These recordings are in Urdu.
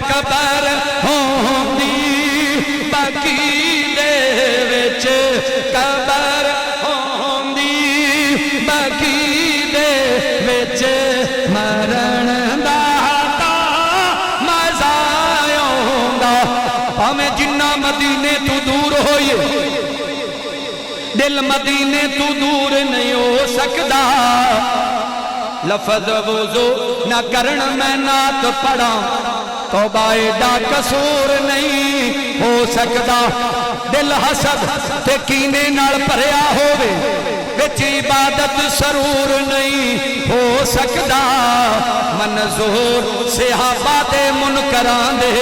قبر ہوندی بقی دے وچ قبر ہوندی بقی دے وچ مرن دا تا مزا آوندا پاویں جنہ مدینے تو دور ہوئے دل مدینے تو دور نہیں ہو سکدا لفظ وضو نہ کرن میں نعت پڑھاں توبہ ایڈا قصور نہیں ہو سکدا دل حسد تے کینے نال بھریا ہووے وچ عبادت سرور نہیں ہو سکدا منظور صحابہ دے منکراں دے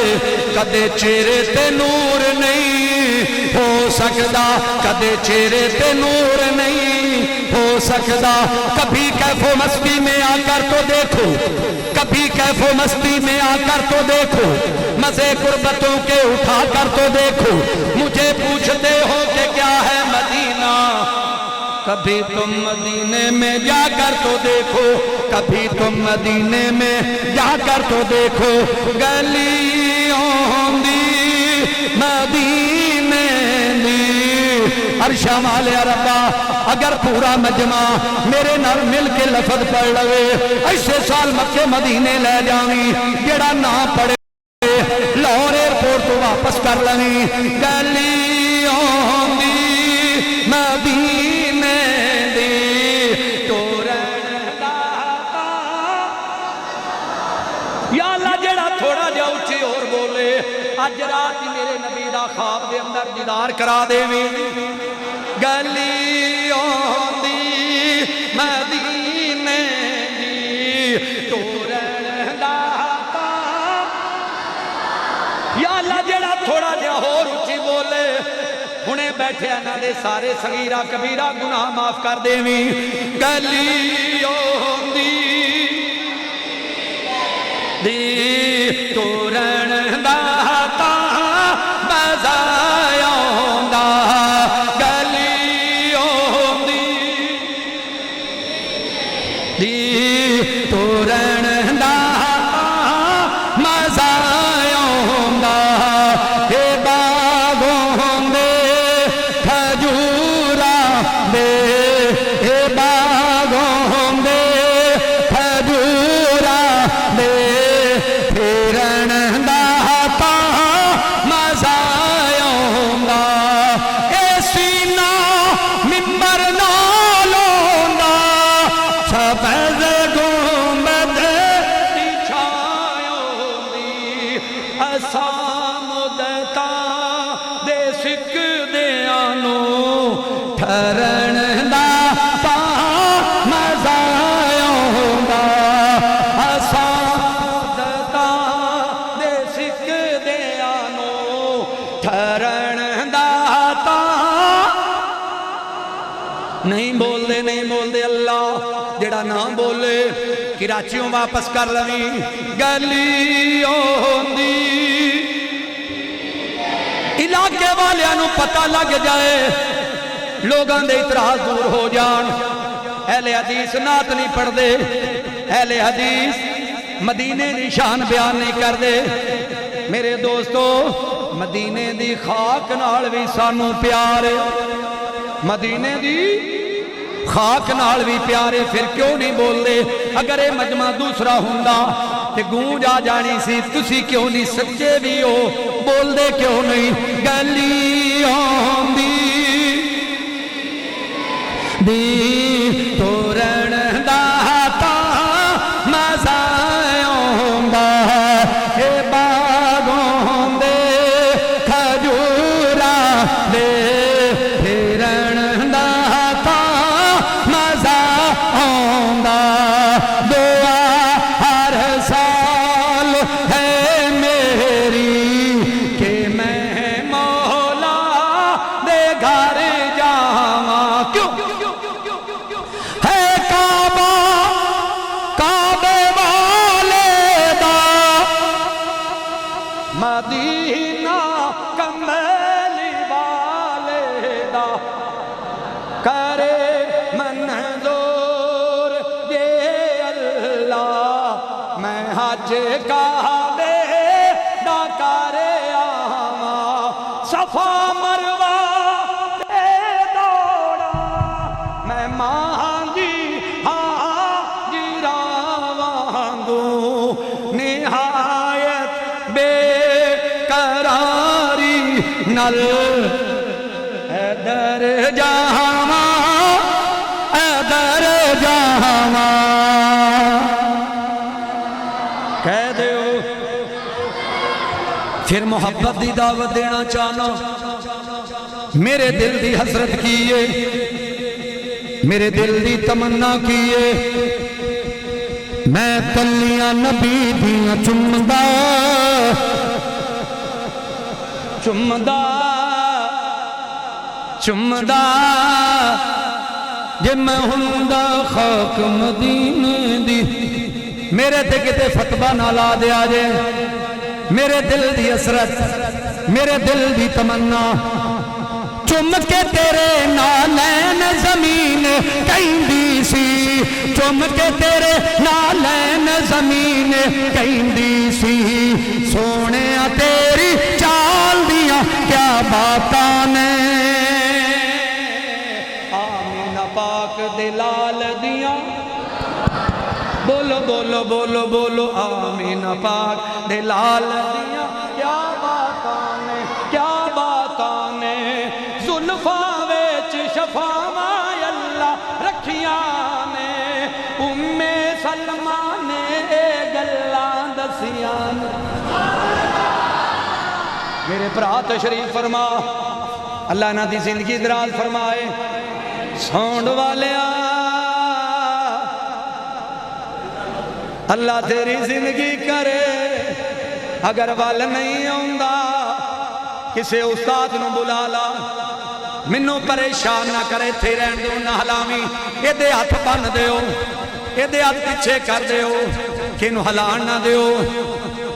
کدے چہرے تے نور نہیں ہو سکدا کدے چہرے تے نور نہیں ہو سکدا کبھی کیف و مستی میں آ کر تو دیکھو کبھی کیف و مستی میں آ کر تو دیکھو مزے قربتوں کے اٹھا کر تو دیکھو مجھے پوچھتے ہو کہ کیا ہے مدینہ کبھی تم مدینے میں جا کر تو دیکھو کبھی تم مدینے میں جا کر تو دیکھو گلیوں دی مدینے دی عرشہ والے ربا اگر پورا مجمع میرے نال مل کے لفظ پڑھ لوے ایسے سال مکے مدینے لے جاویں جڑا نہ پڑھے لاہور ایئرپورٹ تو واپس کر لویں گلیوں دی مدینے دی یا اللہ جڑا تھوڑا جا اچھی اور بولے آج رات میرے نبی دا خواب دے اندر دیدار کرا دے میں گلیوں دی مدینے دی تو رہندا یا اللہ جڑا تھوڑا جا اور اچھی بولے انہیں بیٹھے انہاں دے سارے صغیرہ کبیرہ گناہ معاف کر دے میں گلیوں دی تو رہندا تا مزا آوندا گلیوں دی تو رہندا مزا آوندا اے باغوں دے کھجوراں دے اے باغوں دے کھجوراں دے نہیں بول دے اللہ جڑا نہ بولے کراچیوں واپس کر لویں گلیوں دی علاقے والیاں پتہ لگ جائے لوگاں دے اعتراض دور ہو جان اہل حدیث نعت نہیں پڑھ دے اہل حدیث مدینے دی شان بیان نہیں کر دے میرے دوستو مدینے دی خاک نال بھی سانو پیارے مدینے دی خاک نال بھی پیارے پھر کیوں نہیں بول دے اگر یہ مجمع دوسرا ہوندا تے گونج آ جانی سی تسی کیوں نہیں سچے بھی ہو بول دے کیوں نہیں گلیوں دی تو رہندا تا مزا آوندا اے باغوں دے کھجوراں دے مدینہ کملی والے دا کرے منظور یہ اللہ میں حج کعبے نال حیدر جہاں حیدر جہاں کہہ دیو پھر محبت دی دعوت دینا چاہنا میرے دل دی حسرت کیے میرے دل دی تمنا کیے میں کلیاں نبی دیاں چمدا چمدا چمدا جے میں ہندا خاک مدینے دی میرے تے کتے فتبہ نہ لا دیا جے میرے دل دی حسرت میرے دل دی تمنا چم کے تیرے نالین زمین کہندی سی چم کے تیرے نالین زمین کہندی سی سونے تیری چال دیاں کیا باتاں نے آمینہ پاک دلال دیاں بولو بولو بولو بولو آمینہ پاک دلال دیاں کیا باتاں نے کیا باتاں نے زلفاں وچ شفاواں اللہ رکھیاں نے ام سلمہ نے اے گلاں دسیاں نے میرے برا تشریف فرما اللہ نہ دی زندگی دراز فرمائے سونڈ والیاں اللہ تیری زندگی کرے اگر وال نہیں ہوندہ کسے استاد نو بلا لا منو پریشان نہ کرے تھے رہن دو نہ حلامی یہ دے ہاتھ بن دیو یہ دے ہاتھ پیچھے کر دیو کنو حلان نہ دیو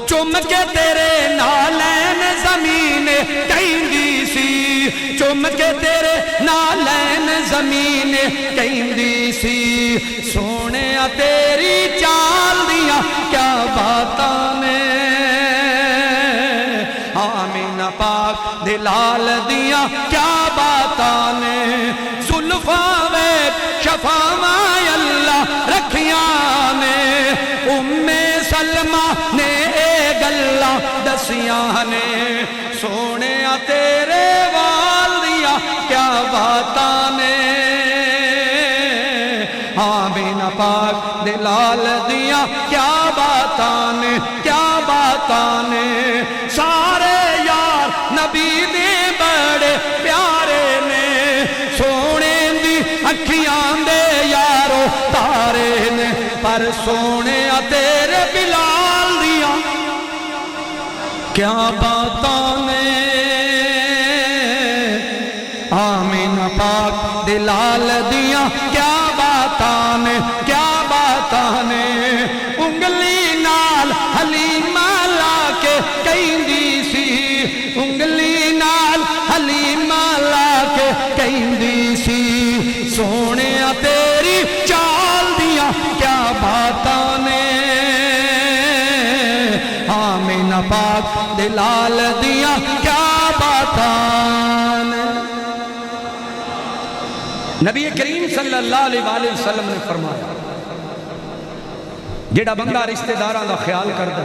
چم کے تیرے نالین زمین کہندی سی چم کے تیرے نالین زمین کہندی سی سونے تیری چال دیاں کیا باتاں نے آمینہ پاک دلال دیاں کیا باتاں نے زلفاں وچ شفاواں اللہ رکھیاں نے ام سلمہ نے اے گلاں دسیاں نے سونے تیرے وال دیاں کیا باتاں نے آمینہ پاک دلال دیاں کیا باتاں نے کیا باتاں نے سارے یار نبی دے بڑے پیارے نے سونے دی اکھیاں دے یارو تارے نے پر سونے تیرے بلال دیاں کیا باتاں نے آمینہ پاک دلال دیاں کیا باتاں نے کیا باتاں نے انگلی نال حلیمہ لا کے کہندی سی انگلی نال حلیمہ لا کے کہندی سی سونے تیری چال دیاں کیا باتاں نے آمینہ پاک دلال دیاں کیا باتاں نے نبی کریم صلی اللہ علیہ وآلہ وسلم نے فرمایا جیڑا بندہ رشتہ داراں دا خیال کردا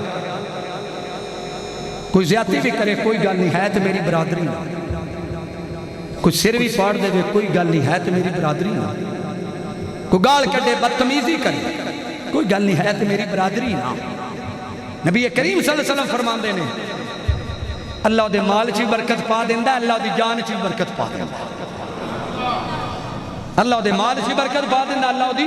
کوئی زیادتی بھی کرے کوئی گل نہیں ہے تو میری برادری نہ کوئی سر بھی پاڑ دے کوئی گل نہیں ہے تو میری برادری نہ کوئی گال کٹے بدتمیزی کرے کوئی گل نہیں ہے تو میری برادری نہ نبی کریم صلی اللہ علیہ وسلم فرماندے نے اللہ دے مال چی برکت پا دیندہ اللہ دی جان چی برکت پا دیندہ اللہ دے مال چی برکت پا دیندہ اللہ دی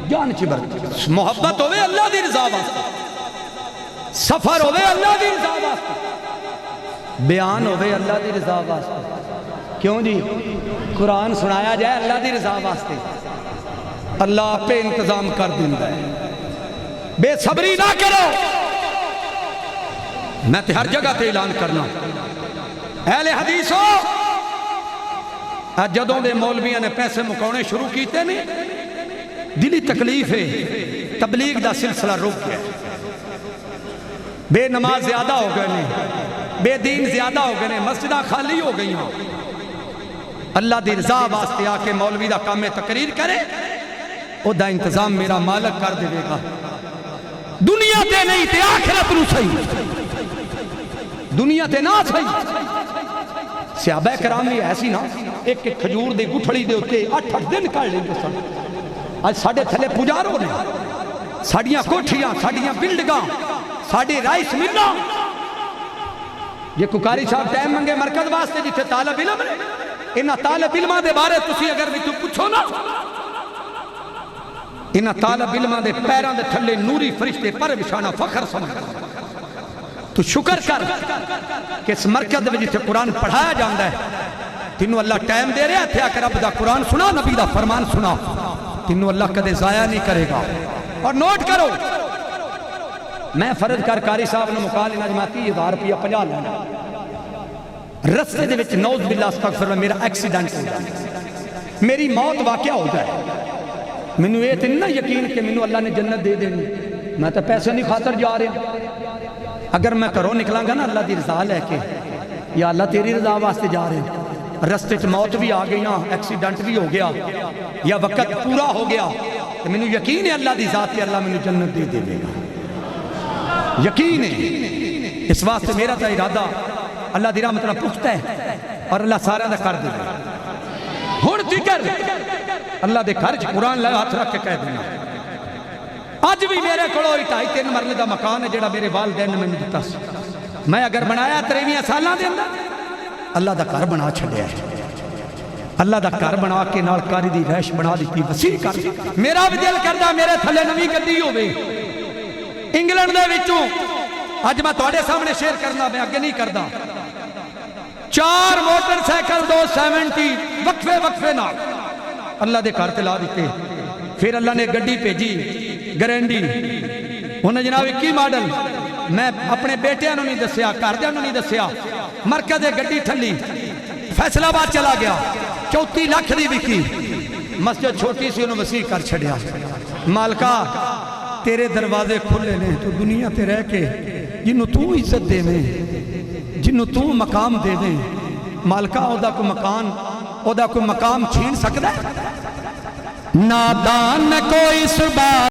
جان چی برکت محبت ہوئے اللہ دی رضا واسطے سفر ہوئے اللہ دی رضا واسطے بیان ہوئے اللہ دی رضا واسطے کیوں جی قرآن سنایا جائے اللہ دی رضا واسطے اللہ پہ انتظام کر دیندہ ہے بے صبری نہ کرو میں تے ہر جگہ تے اعلان کرنا اہل حدیثوں جدوں دے مولویاں نے پیسے مکاؤنے شروع کیتے نہیں دلی تکلیف ہے تبلیغ دا سلسلہ رک گیا بے نماز زیادہ ہو گئے نہیں بے دین زیادہ ہو گئے نہیں مسجدہ خالی ہو گئی ہوں اللہ دی رضا واسطے آکے مولوی دا کام تقریر کرے او دا انتظام میرا مالک کر دے گا دنیا تے نہیں تے آخرت نو صحیح دنیا تے نہ صحیح صحابہ کرام بھی ایسی نا ایک ایک کھجور دی گٹھڑی دے اوتے 8-8 دن کر لیندے سن اج ساڈے تھلے پجارو نے ساڈیاں کوٹھیاں ساڈیاں بلڈنگاں ساڈے رائس ملاں یہ کوکاری صاحب ٹائم منگے مرکز واسطے جتھے طالب علم نے انہاں طالب علماں دے بارے تسی اگر بھی تو پوچھو نا انہاں طالب علماں دے پیراں دے تھلے نوری فرشتے پر بچھانا فخر سمجھ تو شکر کر کہ اس مرکز میں جتھے قرآن پڑھایا جاندا ہے تینوں اللہ ٹائم دے رہا تھے آکر رب دا قرآن سنا نبی دا فرمان سنا تینوں اللہ کدے ضائع نہیں کرے گا اور نوٹ کرو میں فرض کر قاری صاحب نے مقال نجماتی 1000 روپیہ 50 لینا رستے دے وچ نعوذ باللہ استغفر اللہ میرا ایکسیڈنٹ ہو جائے میری موت واقعہ ہو جائے مینوں یہ تے نہ یقین کہ مینوں اللہ نے جنت دے دینی میں تو پیسے نہیں خاطر جا رہا اگر میں کرو نکلاں گا نا اللہ دی رضا لے کے یا اللہ تیری رضا واسطے جا رہے ہیں رستے چ موت بھی آ گئی نا ایکسیڈنٹ بھی ہو گیا یا وقت پورا ہو گیا تو مینوں یقین ہے اللہ دی ذات تے اللہ مینوں جنت دے دے گا یقین ہے اس واسطے میرا تا ارادہ اللہ دی رحمت نال پختہ ہے اور اللہ سارے دا کر دے گا ہن ذکر اللہ دے گھر چ قرآن لے ہاتھ رکھ کے کہہ دینا آج بھی میرے کڑو 2.5-3 مرلے دا مکان ہے جڑا میرے والدین نے میں دیتا میں اگر بنایا 23 سالاں دے اندر اللہ دا گھر بنا چھڑیا ہے اللہ دا گھر بنا کے نال کاری دی رہائش بنا دیتی وسیع کر میرا بھی دل کردا میرے تھلے نویں گڈی ہوے انگلینڈ دے وچوں اج میں تواڈے سامنے شیئر کرنا میں اگے نہیں کردا 4 موٹر سائیکل 270 وقفے وقفے نال اللہ دے گھر تے لا دیتے پھر اللہ نے گڈی بھیجی گرینڈی انہیں جناب 21 ماڈل میں اپنے بیٹیاں نوں نہیں دسیا گھردیاں نوں نہیں دسیا مرکز گڈی ٹھلی فیصل آباد چلا گیا 34 لاکھ دی وکی مسجد چھوٹی سی انہوں وسیع کر چھڑیا مالکا تیرے دروازے کھلے نے تو دنیا تے رہ کے جنہوں تو عزت دے میں جنہوں تو مقام دے میں مالکا او دا کوئی مقام چھین سکتا ہے نادان کوئی صبح